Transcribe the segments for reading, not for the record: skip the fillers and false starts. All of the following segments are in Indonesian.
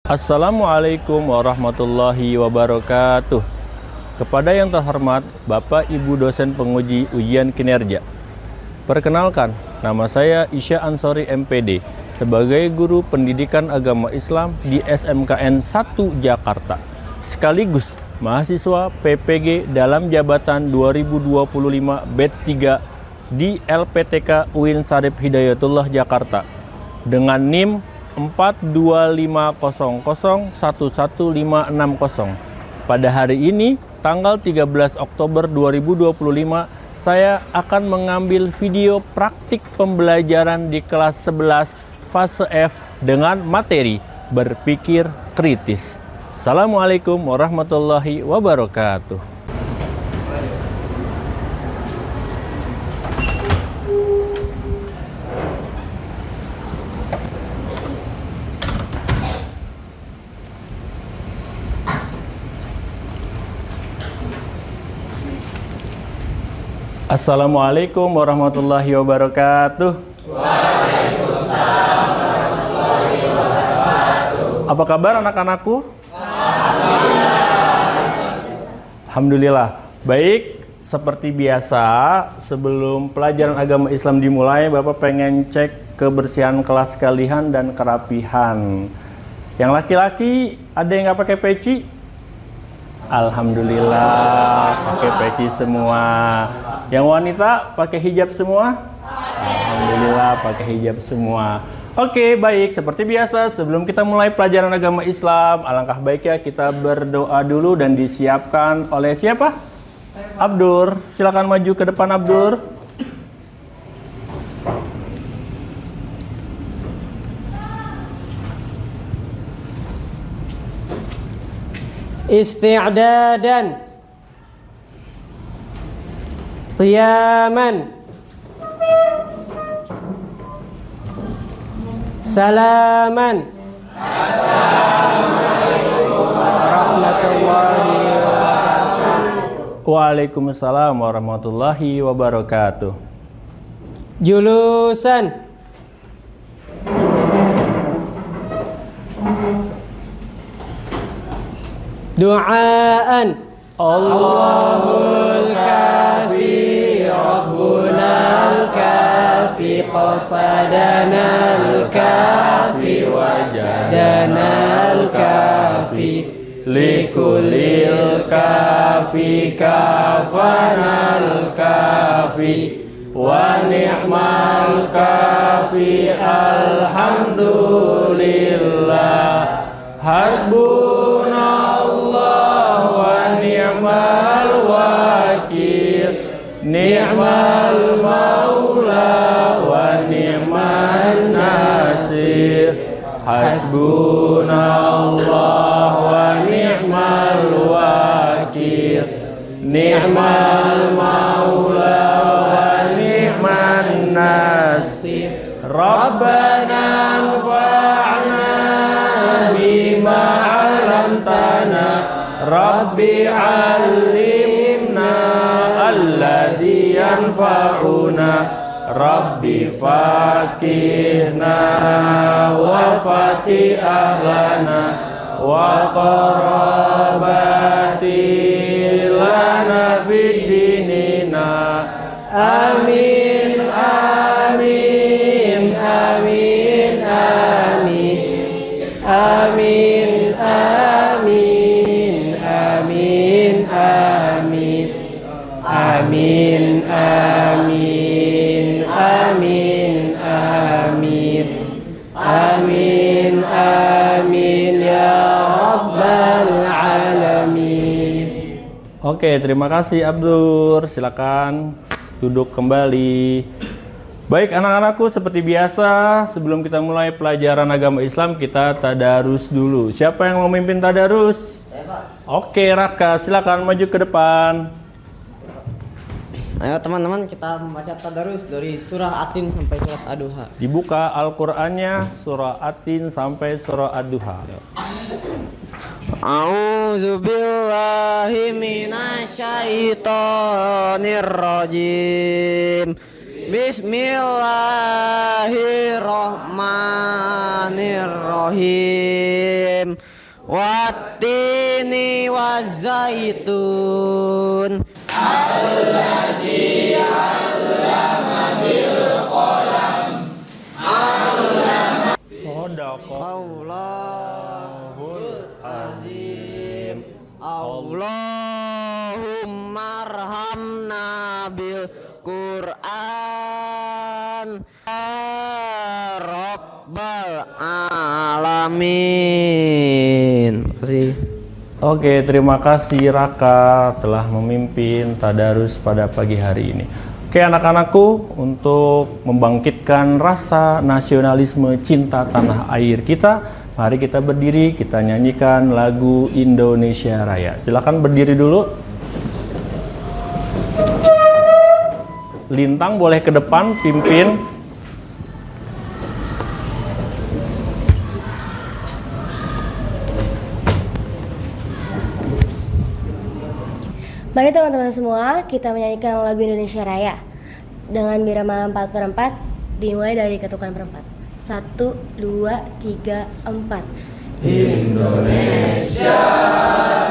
Assalamualaikum warahmatullahi wabarakatuh. Kepada yang terhormat Bapak Ibu dosen penguji ujian kinerja. Perkenalkan, nama saya Isya Ansori MPD sebagai guru pendidikan agama Islam di SMKN 1 Jakarta. Sekaligus mahasiswa PPG dalam jabatan 2025 batch 3 di LPTK UIN Syarif Hidayatullah Jakarta dengan NIM 42500111560. Pada hari ini, tanggal 13 Oktober 2025, saya akan mengambil video praktik pembelajaran di kelas 11 fase F dengan materi berpikir kritis. Assalamualaikum warahmatullahi wabarakatuh. Assalamualaikum warahmatullahi wabarakatuh. Waalaikumsalam warahmatullahi wabarakatuh. Apa kabar anak-anakku? Alhamdulillah. Baik, seperti biasa sebelum pelajaran agama Islam dimulai, Bapak pengen cek kebersihan kelas kalian dan kerapihan. Yang laki-laki ada yang nggak pakai peci? Alhamdulillah, pakai peci semua. Yang wanita pakai hijab semua? Alhamdulillah, pakai hijab semua. Oke, baik. Seperti biasa, sebelum kita mulai pelajaran agama Islam, alangkah baiknya kita berdoa dulu dan disiapkan oleh siapa? Abdur. Silakan maju ke depan, Abdur. Isti'dadan, qiyaman, salaman. Assalamualaikum warahmatullahi wabarakatuh. Waalaikumsalam warahmatullahi wabarakatuh. Julusan, du'aan. Allahul kafi, Rabbunal kafi, qasadanal kafi, wajadanal kafi, Likulil kafi kafanal kafi, wa ni'mal kafi, alhamdulillah. Hasbunallah wa ni'mal wakil, ni'mal maula wa ni'man nasir. Hasbunallah wa ni'mal wakil, ni'mal maula wa ni'man nasir. Rabbana anfa'na bima 'allamtana, Rabbi 'allimna alladhi yanfa'una, Rabbi faqihna wa faqih ahlana wa qarabati lana fid dinina. Amin, amin, amin, amin. Amin, amin, amin, amin. Amin, amin, amin, amin. Amin, amin ya rabbal alamin. Oke, terima kasih Abdur. Silakan duduk kembali. Baik anak-anakku, seperti biasa sebelum kita mulai pelajaran agama Islam kita tadarus dulu. Siapa yang mau memimpin tadarus? Oke Raka, silakan maju ke depan. Ayo teman-teman, kita membaca tadarus dari surah Atin sampai surat Ad-Duha. Dibuka Al-Qur'annya surah Atin sampai surah Ad-Duha. A'udzu billahi minasyaitonir rajim. Bismillahirrahmanirrahim. Wattini wazaitun. Allahul azim. Allahumma arhamna bil Qur'an. Rabbal alamin. Terima kasih. Oke, terima kasih Raka telah memimpin tadarus pada pagi hari ini. Oke anak-anakku, untuk membangkitkan rasa nasionalisme cinta tanah air kita, mari kita berdiri, kita nyanyikan lagu Indonesia Raya. Silakan berdiri dulu. Lintang boleh ke depan, pimpin. Mari teman-teman semua, kita menyanyikan lagu Indonesia Raya dengan birama 4/4, dimulai dari ketukan perempat. 1, 2, 3, 4. Indonesia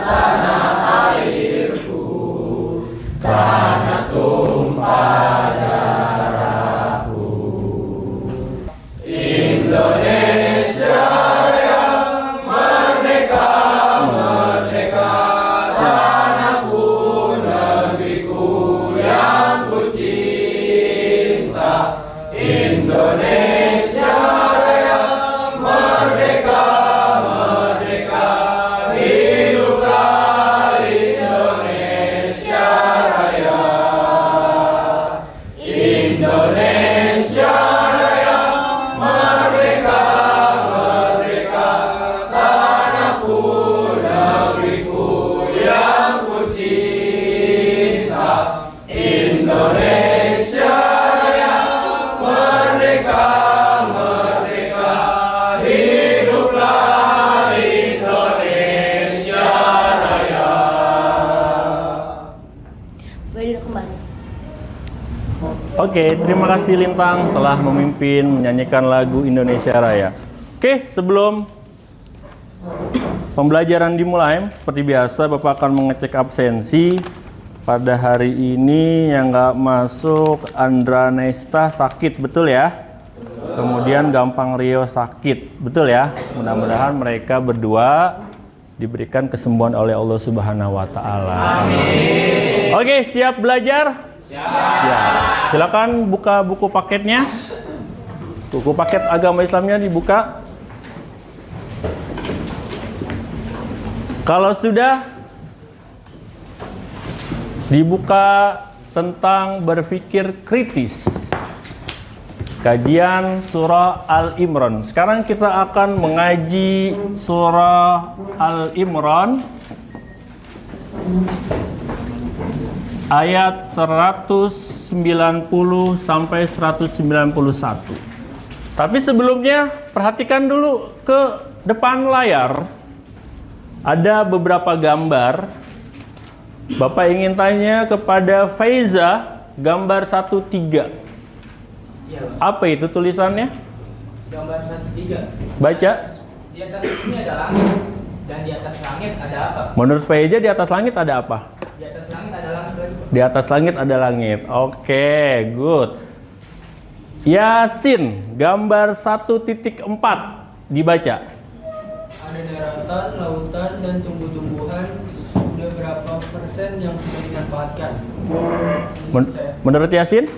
tanah airku, tanah tumpah darahku. Indonesia yang merdeka, merdeka, tanahku, negeriku yang ku cinta. Indonesia Raya, merdeka, merdeka, hiduplah Indonesia Raya. Indonesia Raya, merdeka, merdeka, tanahku, negeriku yang ku cinta. Indonesia Raya, merdeka, merdeka, hiduplah Indonesia Raya. Boleh duduk kembali. Oke, terima kasih Lintang telah memimpin menyanyikan lagu Indonesia Raya. Oke, sebelum pembelajaran dimulai, seperti biasa Bapak akan mengecek absensi. Pada hari ini yang nggak masuk Andra Nesta sakit, betul ya? Kemudian Gampang Rio sakit, betul ya? Mudah-mudahan mereka berdua diberikan kesembuhan oleh Allah Subhanahu wa Ta'ala. Amin. Oke, siap belajar? Ya, silakan buka buku paketnya. Buku paket agama Islamnya dibuka. Kalau sudah, dibuka tentang berpikir kritis. Kajian surah Al-Imran. Sekarang kita akan mengaji surah Al-Imran ayat 190 sampai 191. Tapi sebelumnya perhatikan dulu ke depan layar. Ada beberapa gambar. Bapak ingin tanya kepada Faiza, gambar 13. Apa itu tulisannya? Gambar 13. Baca. Di atas ini ada langit, dan di atas langit ada apa? Menurut Faiza di atas langit ada apa? Di atas langit ada langit lagi, Pak. Di atas langit ada langit. Oke, good. Yasin, gambar 1.4 dibaca. Ada daratan, lautan, dan tumbuh-tumbuhan. Sudah berapa persen yang sudah dimanfaatkan? Menurut Yasin?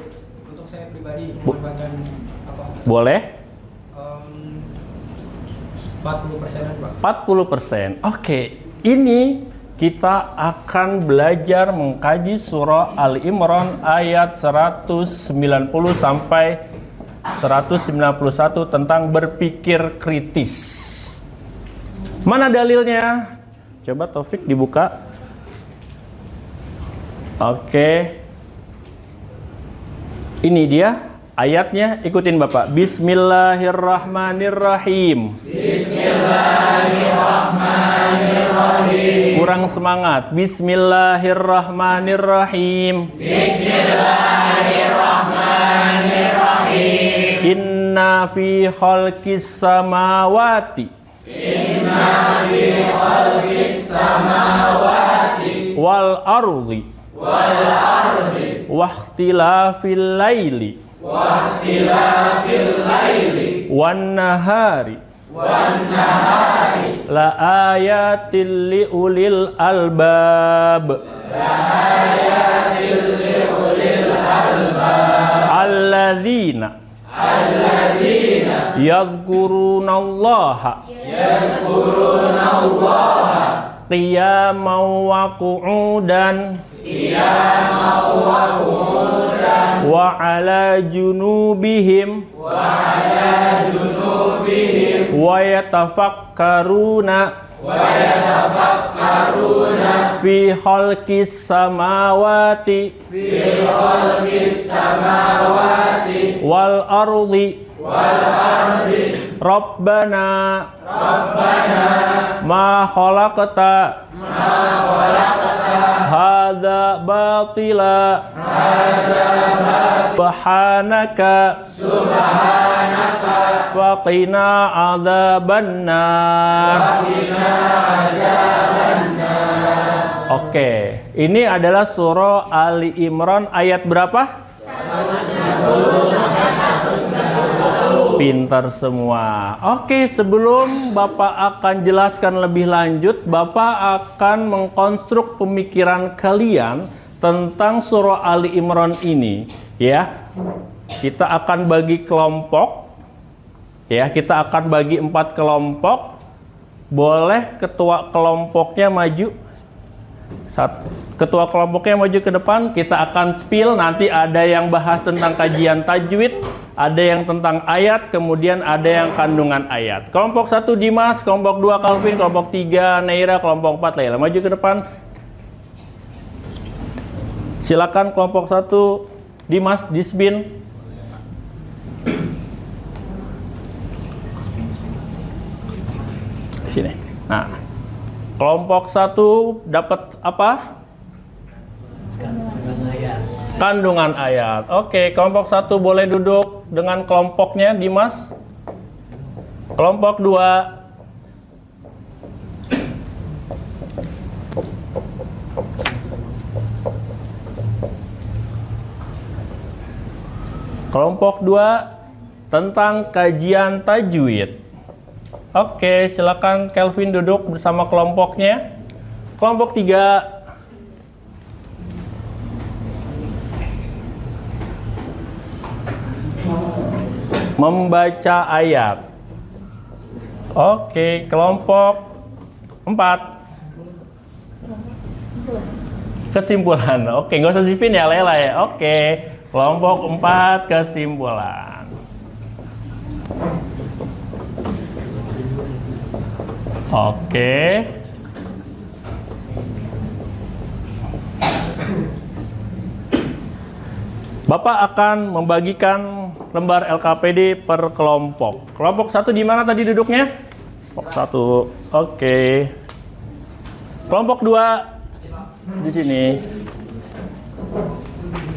Untuk saya pribadi memanfaatkan apa? Boleh? 40%-an, Pak. 40%. Oke, ini kita akan belajar mengkaji surah Al-Imran ayat 190 sampai 191 tentang berpikir kritis. Mana dalilnya? Coba Taufik dibuka. Oke. Ini dia ayatnya, ikutin Bapak. Bismillahirrahmanirrahim. Bismillahirrahmanirrahim. Kurang semangat. Bismillahirrahmanirrahim. Bismillahirrahmanirrahim. Inna fi khalqis samawati wal ardi wahtilafil laili wan nahari la ayatil li ulil albab alladzina yadhkurunallaha qiyaman wa qu'udan wa ala junubihim wa yatafakkaruna fi khalqis samawati wal ardi Rabbana ma khalaqta hadza batila subhanaka faqina adzabannar. Oke, ini adalah surah Ali Imran ayat berapa? Pintar semua. Oke, sebelum Bapak akan jelaskan lebih lanjut, Bapak akan mengkonstruk pemikiran kalian tentang surah Ali Imran ini, ya. Kita akan bagi kelompok, ya. Kita akan bagi 4 kelompok. Boleh ketua kelompoknya maju. Ketua kelompoknya maju ke depan. Kita akan spill. Nanti ada yang bahas tentang kajian tajwid, ada yang tentang ayat, kemudian ada yang kandungan ayat. Kelompok 1 Dimas, kelompok 2 Calvin, kelompok 3 Neira, kelompok 4 Laila. Maju ke depan. Silakan kelompok 1 Dimas, dispin. Sini. Nah, kelompok 1 dapat apa? Kandungan ayat. Oke, kelompok 1 boleh duduk dengan kelompoknya, Dimas. Kelompok 2. Kelompok 2 tentang kajian tajwid. Oke, silakan Kelvin duduk bersama kelompoknya. Kelompok 3. Membaca ayat. Oke, kelompok 4. Kesimpulan. Oke, nggak usah dipin ya, Lela ya. Oke, kelompok 4 kesimpulan. Oke. Bapak akan membagikan lembar LKPD per kelompok. Kelompok 1 di mana tadi duduknya? Kelompok 1. Oke. Kelompok 2 di sini.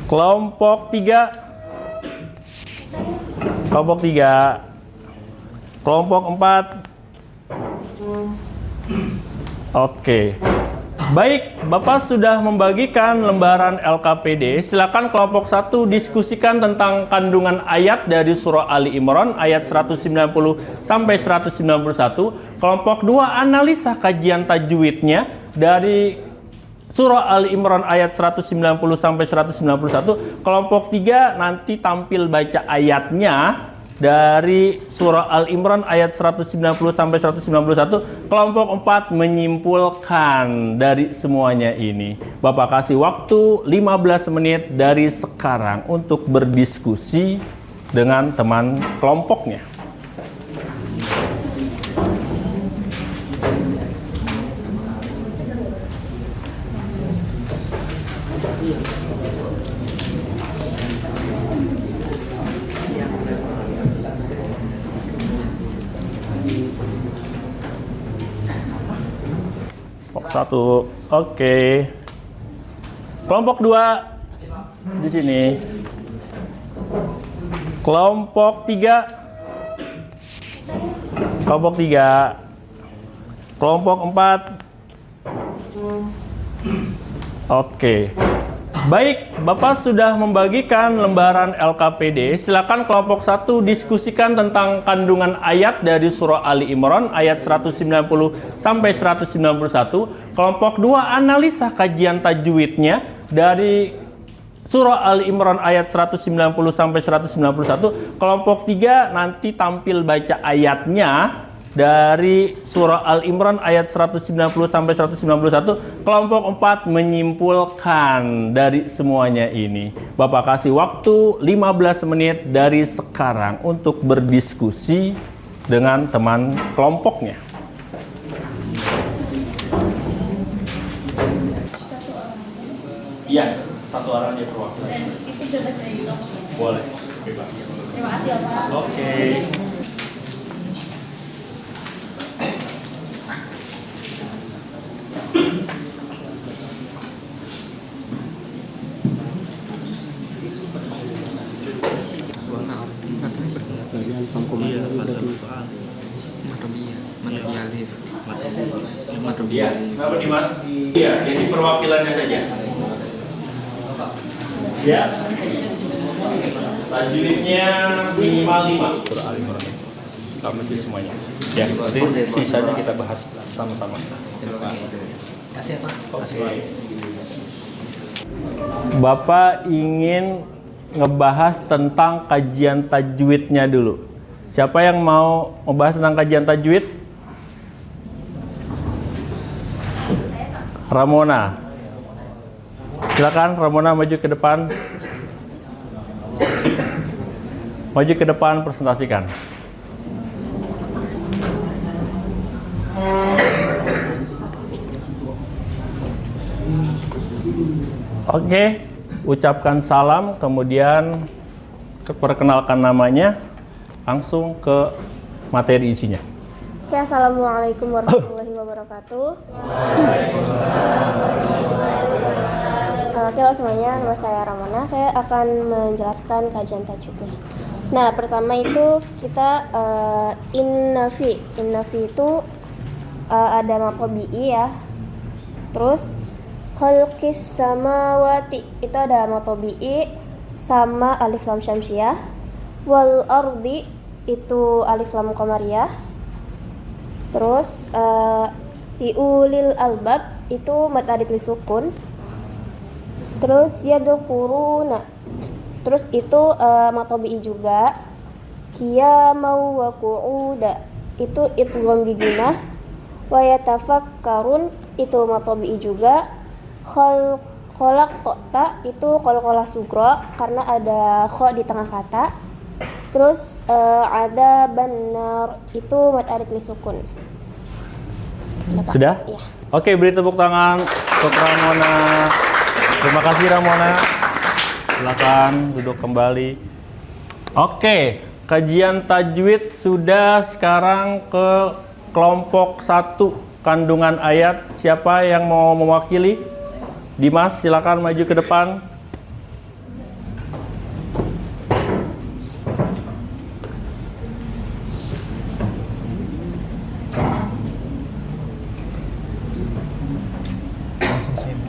Kelompok 3. Kelompok 3. Kelompok 4. Oke. Baik, Bapak sudah membagikan lembaran LKPD. Silakan kelompok 1 diskusikan tentang kandungan ayat dari surah Ali Imran ayat 190 sampai 191. Kelompok 2 analisa kajian tajwidnya dari surah Ali Imran ayat 190 sampai 191. Kelompok 3 nanti tampil baca ayatnya dari surah Al Imran ayat 190 sampai 191. Kelompok 4 menyimpulkan dari semuanya ini. Bapak kasih waktu 15 menit dari sekarang untuk berdiskusi dengan teman kelompoknya. Satu, oke. Kelompok 2 di sini. Kelompok 3 Kelompok 3. Kelompok 4. Oke. Baik, Bapak sudah membagikan lembaran LKPD. Silakan kelompok 1 diskusikan tentang kandungan ayat dari surah Ali Imran ayat 190 sampai 191. Kelompok 2 analisa kajian tajwidnya dari surah Ali Imran ayat 190 sampai 191. Kelompok 3 nanti tampil baca ayatnya dari surah Al Imran ayat 190 sampai 191. Kelompok 4 menyimpulkan dari semuanya ini. Bapak kasih waktu 15 menit dari sekarang untuk berdiskusi dengan teman kelompoknya. Iya, satu orang aja perwakilan. Dan itu bebas dari kelompok. Boleh, bebas. Terima kasih ya Pak. Oke. Iya, kenapa Dimas? Iya, jadi perwakilannya saja. Ya. Tajwidnya minimal 5. Kita mesti semuanya. Ya, jadi sisanya kita bahas sama-sama. Kasih Pak. Oke. Bapak ingin ngebahas tentang kajian tajwidnya dulu. Siapa yang mau membahas tentang kajian tajwid? Ramona. Silakan Ramona maju ke depan. Maju ke depan, presentasikan. Oke, ucapkan salam, kemudian perkenalkan namanya, langsung ke materi isinya. Oke, assalamualaikum warahmatullahi wabarakatuh. Oke, halo semuanya, nama saya Ramona. Saya akan menjelaskan kajian tajwidnya. Nah, pertama itu kita innafi. Innafi itu ada matobi'i ya. Terus khalqis samawati itu ada matobi'i sama alif lam syamsiyah. Wal ardi itu alif lam qamariyah. Terus ulil albab itu mad alif lisukun. Terus yadkhuruna. Terus itu matobi'i juga. Qiyamau wa qu'uda itu idgham bigunah. Wa yatafakkarun itu matobi'i juga. Khalaqta itu qalqalah sugra karena ada kha di tengah kata. Terus ada benar itu mad alif lisukun. Sudah? Iya. Oke, beri tepuk tangan untuk Ramona. Terima kasih Ramona. Silakan duduk kembali. Oke, kajian tajwid sudah, sekarang ke kelompok 1 kandungan ayat. Siapa yang mau mewakili? Dimas, silakan maju ke depan.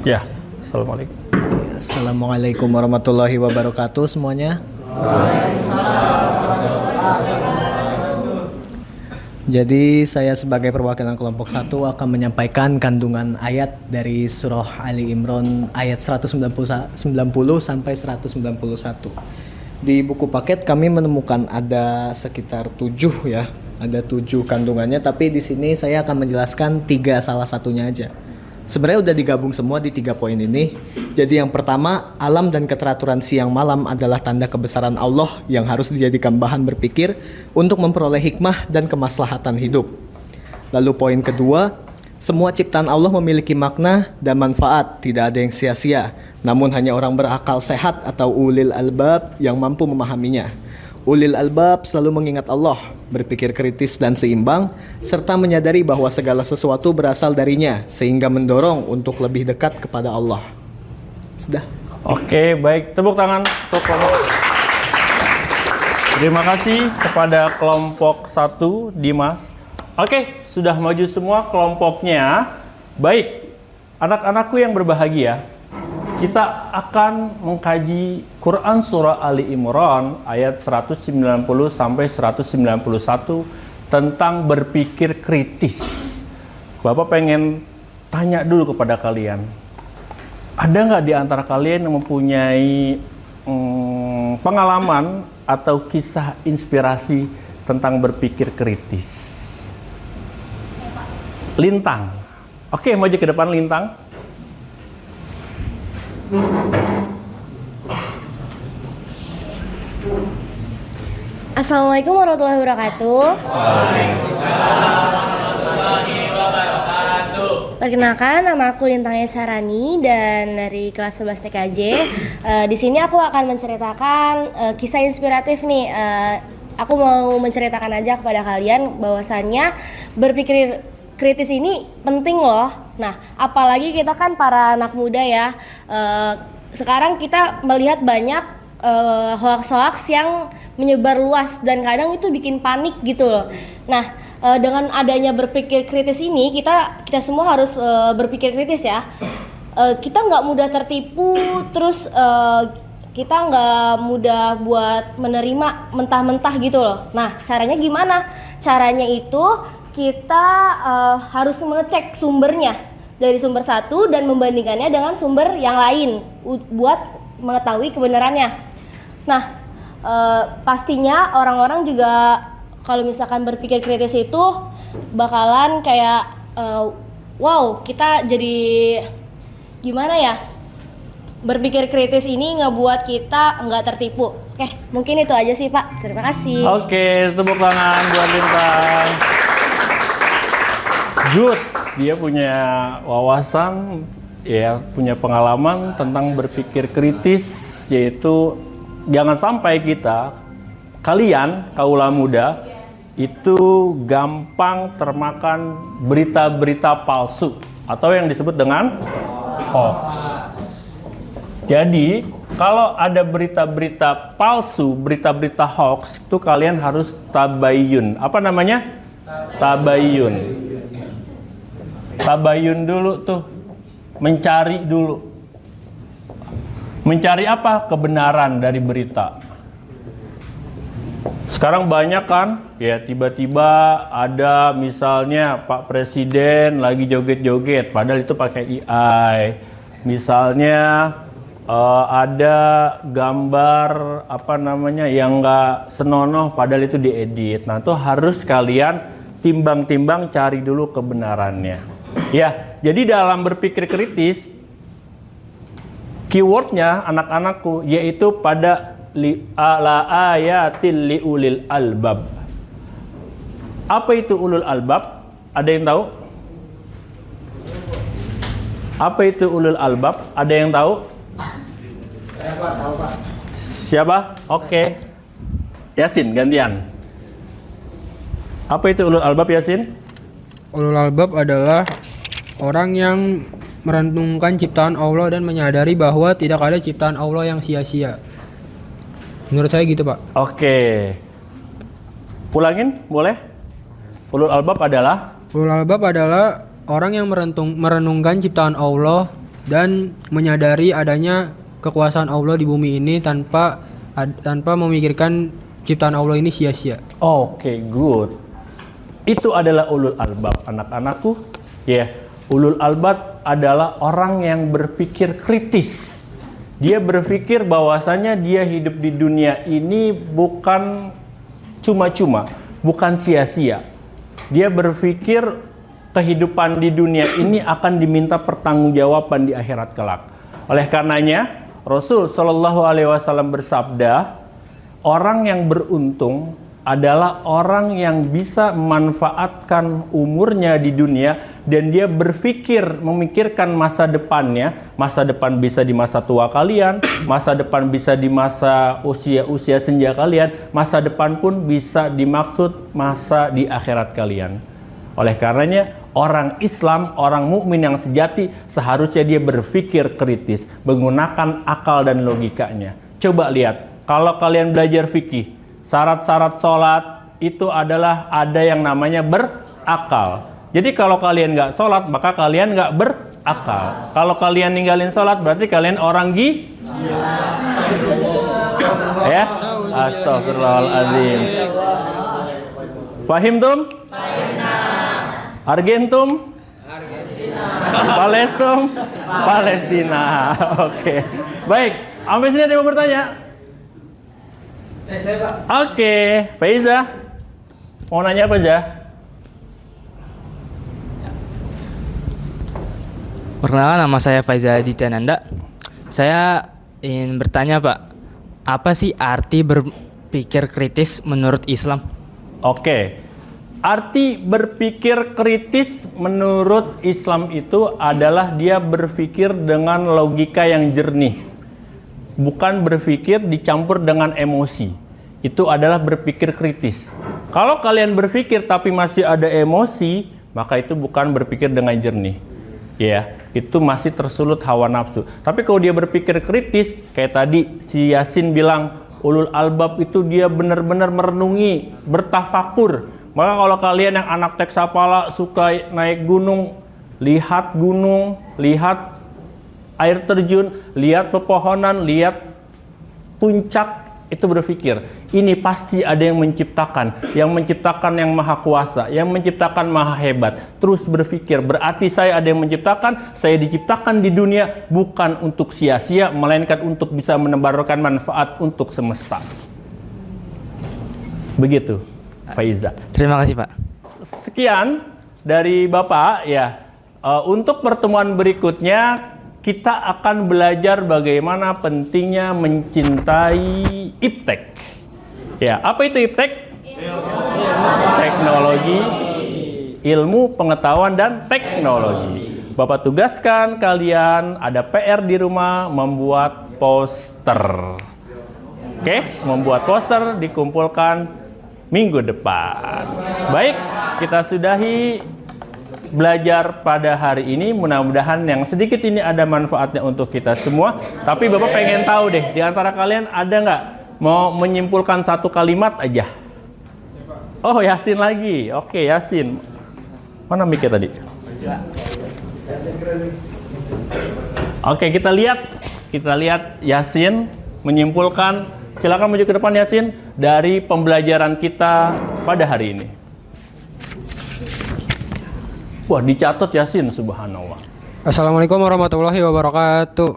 Ya, assalamualaikum. Assalamualaikum warahmatullahi wabarakatuh semuanya. Jadi saya sebagai perwakilan kelompok 1 akan menyampaikan kandungan ayat dari surah Ali Imran ayat 190 sampai 191. Di buku paket kami menemukan ada sekitar 7 ya, ada 7 kandungannya, tapi di sini saya akan menjelaskan 3 salah satunya aja. Sebenarnya udah digabung semua di 3 poin ini. Jadi yang pertama, alam dan keteraturan siang malam adalah tanda kebesaran Allah yang harus dijadikan bahan berpikir untuk memperoleh hikmah dan kemaslahatan hidup. Lalu poin kedua, semua ciptaan Allah memiliki makna dan manfaat, tidak ada yang sia-sia. Namun hanya orang berakal sehat atau ulil albab yang mampu memahaminya. Ulil albab selalu mengingat Allah, berpikir kritis dan seimbang, serta menyadari bahwa segala sesuatu berasal darinya, sehingga mendorong untuk lebih dekat kepada Allah. Sudah. Oke, baik. Tepuk tangan untuk kelompok. Terima kasih kepada kelompok 1, Dimas. Oke, sudah maju semua kelompoknya. Baik, anak-anakku yang berbahagia, kita akan mengkaji Quran Surah Ali Imran ayat 190 sampai 191 tentang berpikir kritis. Bapak pengen tanya dulu kepada kalian, ada nggak di antara kalian yang mempunyai pengalaman atau kisah inspirasi tentang berpikir kritis? Lintang. Oke, maju ke depan Lintang. Assalamualaikum warahmatullahi wabarakatuh. Perkenalkan, nama aku Lintang Sarani dan dari kelas 11 TKJ. Di sini aku akan menceritakan kisah inspiratif nih. Aku mau menceritakan aja kepada kalian bahwasannya berpikir kritis ini penting loh. Nah, apalagi kita kan para anak muda ya. Sekarang kita melihat banyak hoax-hoax yang menyebar luas dan kadang itu bikin panik gitu loh. Nah, dengan adanya berpikir kritis ini kita semua harus berpikir kritis ya. Kita nggak mudah tertipu, terus kita nggak mudah buat menerima mentah-mentah gitu loh. Nah, caranya gimana? Caranya itu kita harus mengecek sumbernya dari sumber satu dan membandingkannya dengan sumber yang lain buat mengetahui kebenarannya. Nah, pastinya orang-orang juga kalau misalkan berpikir kritis itu bakalan kayak wow, kita jadi gimana ya? Berpikir kritis ini ngebuat kita nggak tertipu. Oke, mungkin itu aja sih Pak. Terima kasih. Oke, tepuk tangan buat Lintang. Good, dia punya wawasan, ya, punya pengalaman tentang berpikir kritis, yaitu jangan sampai kalian kaula muda itu gampang termakan berita-berita palsu atau yang disebut dengan hoax. Jadi kalau ada berita-berita palsu, berita-berita hoax, itu kalian harus tabayun. Apa namanya? Tabayun. Tabayun dulu tuh, mencari dulu. Mencari apa? Kebenaran dari berita. Sekarang banyak kan, ya tiba-tiba ada misalnya Pak Presiden lagi joget-joget, padahal itu pakai AI. Misalnya ada gambar yang nggak senonoh, padahal itu diedit. Nah, itu harus kalian timbang-timbang, cari dulu kebenarannya. Ya, jadi dalam berpikir kritis, keywordnya anak-anakku yaitu pada la ayatil liulil albab. Apa itu ulul albab? Ada yang tahu? Apa itu ulul albab? Ada yang tahu? Saya Pak, tahu Pak. Siapa? Oke. Yasin, gantian. Apa itu ulul albab, Yasin? Ulul albab adalah orang yang merenungkan ciptaan Allah dan menyadari bahwa tidak ada ciptaan Allah yang sia-sia. Menurut saya gitu, Pak. Oke. Ulangin, boleh? Ulul albab adalah? Ulul albab adalah orang yang merenungkan ciptaan Allah dan menyadari adanya kekuasaan Allah di bumi ini tanpa memikirkan ciptaan Allah ini sia-sia. Oke, good. Itu adalah ulul albab, anak-anakku. Ya, ulul albab adalah orang yang berpikir kritis. Dia berpikir bahwasanya dia hidup di dunia ini bukan cuma-cuma, bukan sia-sia. Dia berpikir kehidupan di dunia ini akan diminta pertanggungjawaban di akhirat kelak. Oleh karenanya, Rasul Shallallahu Alaihi Wasallam bersabda, orang yang beruntung adalah orang yang bisa memanfaatkan umurnya di dunia dan dia memikirkan masa depannya. Masa depan bisa di masa tua kalian, masa depan bisa di masa usia senja kalian, masa depan pun bisa dimaksud masa di akhirat kalian. Oleh karenanya, orang Islam, orang mukmin yang sejati seharusnya dia berpikir kritis, menggunakan akal dan logikanya. Coba lihat, kalau kalian belajar fikih, syarat-syarat sholat itu adalah ada yang namanya berakal. Jadi kalau kalian nggak sholat, maka kalian nggak berakal. Kalau kalian ninggalin sholat, berarti kalian orang ya, astagfirullahaladzim. Fahimtum? Argentum? Palestum? Palestina. Oke. Baik, sampai sini ada yang mau bertanya? Saya Pak. Oke, Faiza. Mau nanya apa aja? Perkenalkan, nama saya Faiza Dityananda. Saya ingin bertanya Pak, apa sih arti berpikir kritis menurut Islam? Oke, arti berpikir kritis menurut Islam itu adalah dia berpikir dengan logika yang jernih, bukan berpikir dicampur dengan emosi. Itu adalah berpikir kritis. Kalau kalian berpikir tapi masih ada emosi, maka itu bukan berpikir dengan jernih. Ya, itu masih tersulut hawa nafsu. Tapi kalau dia berpikir kritis, kayak tadi si Yasin bilang, ulul albab itu dia benar-benar merenungi, bertafakur. Maka kalau kalian yang anak teksapala suka naik gunung, lihat air terjun, lihat pepohonan, lihat puncak, itu berpikir, ini pasti ada yang menciptakan yang maha kuasa, yang menciptakan maha hebat. Terus berpikir, berarti saya ada yang menciptakan, saya diciptakan di dunia bukan untuk sia-sia, melainkan untuk bisa menebarkan manfaat untuk semesta. Begitu, Faiza. Terima kasih Pak. Sekian dari Bapak ya. Untuk pertemuan berikutnya kita akan belajar bagaimana pentingnya mencintai iptek. Ya, apa itu iptek? Teknologi, ilmu, pengetahuan, dan teknologi. Bapak tugaskan kalian ada PR di rumah membuat poster. Oke, membuat poster dikumpulkan minggu depan. Baik, kita sudahi belajar pada hari ini. Mudah-mudahan yang sedikit ini ada manfaatnya untuk kita semua. Tapi Bapak pengen tahu deh, di antara kalian ada nggak mau menyimpulkan satu kalimat aja? Oh, Yasin lagi. Oke, Yasin. Mana mikir tadi? Oke, kita lihat Yasin menyimpulkan. Silakan maju ke depan Yasin dari pembelajaran kita pada hari ini. Wah, dicatat Yasin, subhanallah. Assalamualaikum warahmatullahi wabarakatuh.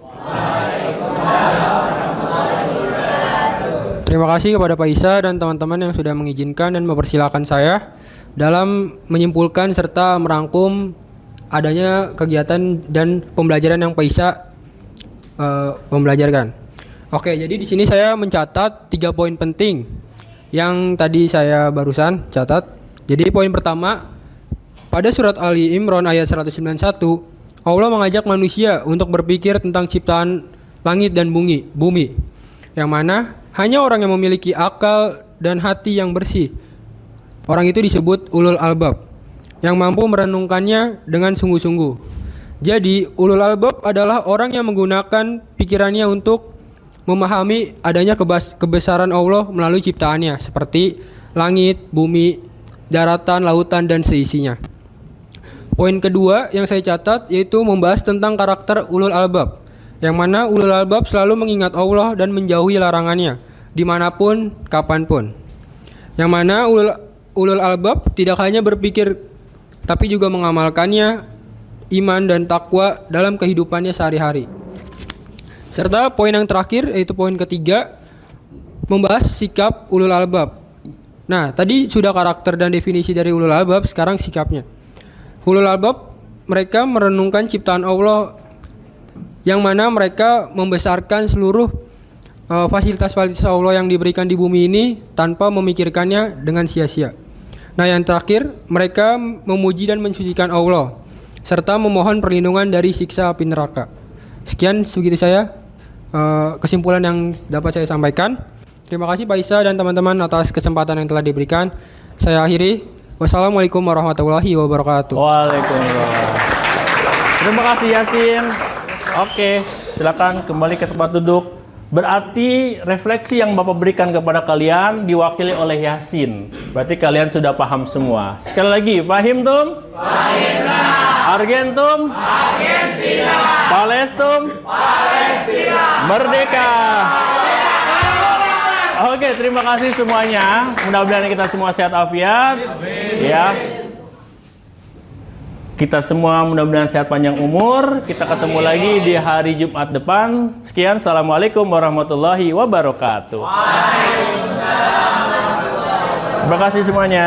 Terima kasih kepada Pak Isa dan teman-teman yang sudah mengizinkan dan mempersilahkan saya dalam menyimpulkan serta merangkum adanya kegiatan dan pembelajaran yang Pak Isa membelajarkan. Oke, jadi di sini saya mencatat 3 poin penting yang tadi saya barusan catat. Jadi poin pertama, pada surat Ali Imran ayat 191, Allah mengajak manusia untuk berpikir tentang ciptaan langit dan bumi, yang mana hanya orang yang memiliki akal dan hati yang bersih. Orang itu disebut ulul albab, yang mampu merenungkannya dengan sungguh-sungguh. Jadi, ulul albab adalah orang yang menggunakan pikirannya untuk memahami adanya kebesaran Allah melalui ciptaannya, seperti langit, bumi, daratan, lautan, dan seisinya. Poin kedua yang saya catat yaitu membahas tentang karakter ulul albab, yang mana ulul albab selalu mengingat Allah dan menjauhi larangannya dimanapun, kapanpun. Yang mana ulul albab tidak hanya berpikir tapi juga mengamalkannya, iman dan takwa dalam kehidupannya sehari-hari. Serta poin yang terakhir yaitu poin ketiga, membahas sikap ulul albab. Nah, tadi sudah karakter dan definisi dari ulul albab, sekarang sikapnya. Ulul albab mereka merenungkan ciptaan Allah, yang mana mereka membesarkan seluruh fasilitas-fasilitas Allah yang diberikan di bumi ini tanpa memikirkannya dengan sia-sia. Nah, yang terakhir, mereka memuji dan mensucikan Allah serta memohon perlindungan dari siksa api neraka. Sekian begitu saya kesimpulan yang dapat saya sampaikan. Terima kasih Pak Isa dan teman-teman atas kesempatan yang telah diberikan. Saya akhiri. Wassalamualaikum warahmatullahi wabarakatuh. Waalaikumsalam. Terima kasih Yasin. Oke, silakan kembali ke tempat duduk. Berarti refleksi yang Bapak berikan kepada kalian diwakili oleh Yasin. Berarti kalian sudah paham semua. Sekali lagi, Fahim tum? Fahimna. Argentum? Argentina. Palestum? Palestina. Merdeka. Oke, terima kasih semuanya. Mudah-mudahan kita semua sehat afiat. Ya. Kita semua mudah-mudahan sehat panjang umur. Kita ketemu lagi di hari Jumat depan. Sekian, assalamualaikum warahmatullahi wabarakatuh. Waalaikumsalam warahmatullahi wabarakatuh. Terima kasih semuanya.